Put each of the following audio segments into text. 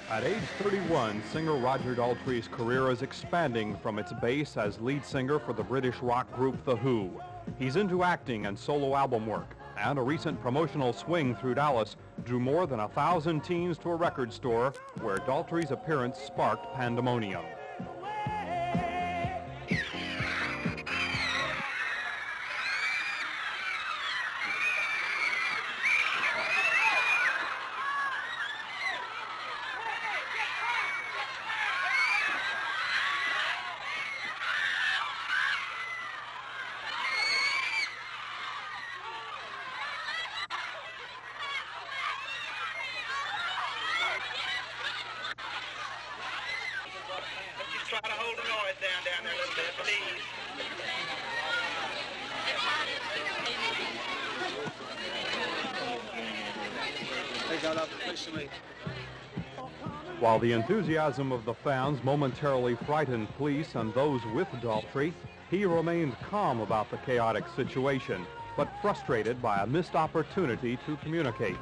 At age 31, singer Roger Daltrey's career is expanding from its base as lead singer for the British rock group The Who. He's into acting and solo album work, and a recent promotional swing through Dallas drew more than 1,000 teens to a record store where Daltrey's appearance sparked pandaemonium. Try to hold the noise down there a little bit, please. Hey, go up, nice to meet. While the enthusiasm of the fans momentarily frightened police and those with Daltrey, he remained calm about the chaotic situation, but frustrated by a missed opportunity to communicate.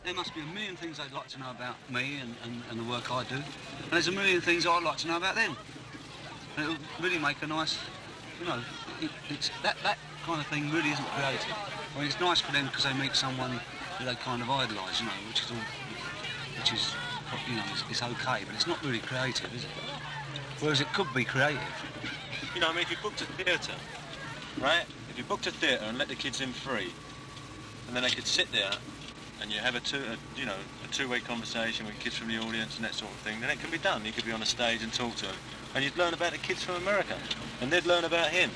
There must be a million things they'd like to know about me and the work I do. And there's a million things I'd like to know about them. And it'll really make a nice, you know, it's that kind of thing really isn't creative. I mean, it's nice for them because they meet someone who they kind of idolise, you know, which is, you know, it's okay, but it's not really creative, is it? Whereas it could be creative. You know, I mean, if you booked a theatre, right? If you booked a theatre and let the kids in free, and then they could sit there and you have a two-way conversation with kids from the audience and that sort of thing, then it can be done. You could be on a stage and talk to them, and you'd learn about the kids from America, and they'd learn about him.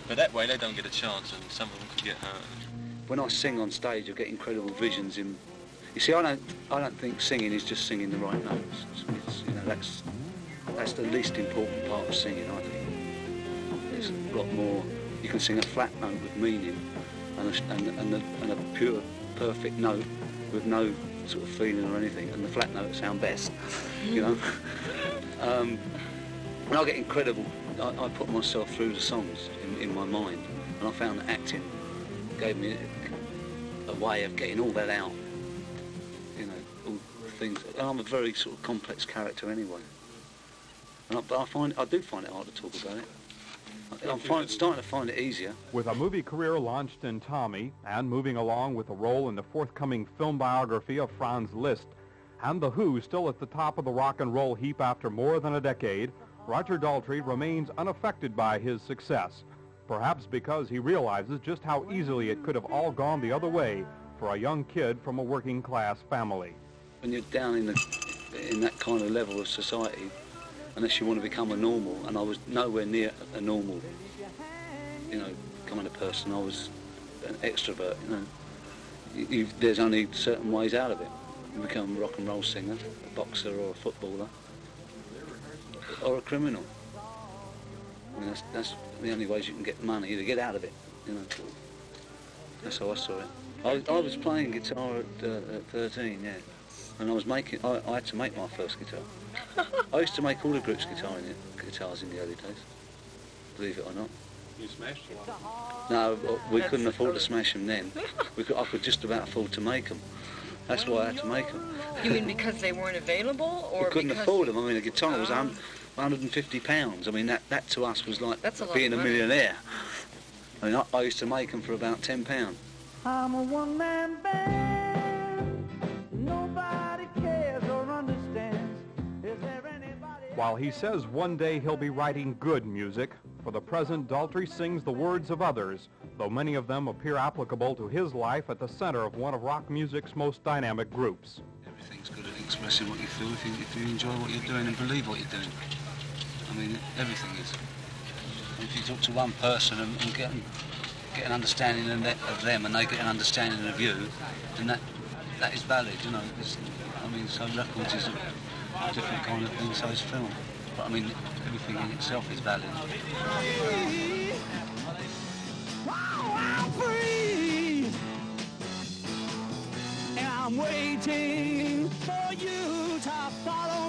But that way, they don't get a chance, and some of them could get hurt. When I sing on stage, I get incredible visions. You see, I don't think singing is just singing the right notes. It's, you know, that's the least important part of singing, I think. There's a lot more. You can sing a flat note with meaning, and a pure, perfect note with no sort of feeling or anything, and the flat notes sound best, you know. And I get incredible. I put myself through the songs in my mind, and I found that acting gave me a way of getting all that out, you know, all the things. And I'm a very sort of complex character anyway, but I do find it hard to talk about it. I'm starting to find it easier. With a movie career launched in Tommy and moving along with a role in the forthcoming film biography of Franz Liszt, and The Who still at the top of the rock and roll heap after more than a decade, Roger Daltrey remains unaffected by his success, perhaps because he realizes just how easily it could have all gone the other way for a young kid from a working-class family. When you're down in that kind of level of society, unless you want to become a normal, and I was nowhere near a normal, you know, kind of person. I was an extrovert, you know. There's only certain ways out of it. You become a rock and roll singer, a boxer or a footballer, or a criminal. I mean, that's the only ways you can get money, to get out of it, you know. That's how I saw it. I was playing guitar at 13, yeah. And I had to make my first guitar. I used to make all the group's guitars in the early days, believe it or not. You smashed them? No, we couldn't afford to smash them then. I could just about afford to make them. That's why I had to make them. You mean because they weren't available, or we couldn't afford them? I mean, a guitar was £150. I mean, that to us was like being a millionaire. I mean, I used to make them for about £10. I'm a one-man band. Nobody cares or understands. Is there anybody? While he says one day he'll be writing good music, for the present, Daltrey sings the words of others, though many of them appear applicable to his life at the center of one of rock music's most dynamic groups. Everything's good at expressing what you feel if you enjoy what you're doing and believe what you're doing. I mean, everything is. If you talk to one person and get an understanding of them, and they get an understanding of you, then that is valid, you know. I mean, so records is a different kind of thing, so is film. But I mean, everything in itself is valid. I'm free, and I'm waiting for you to follow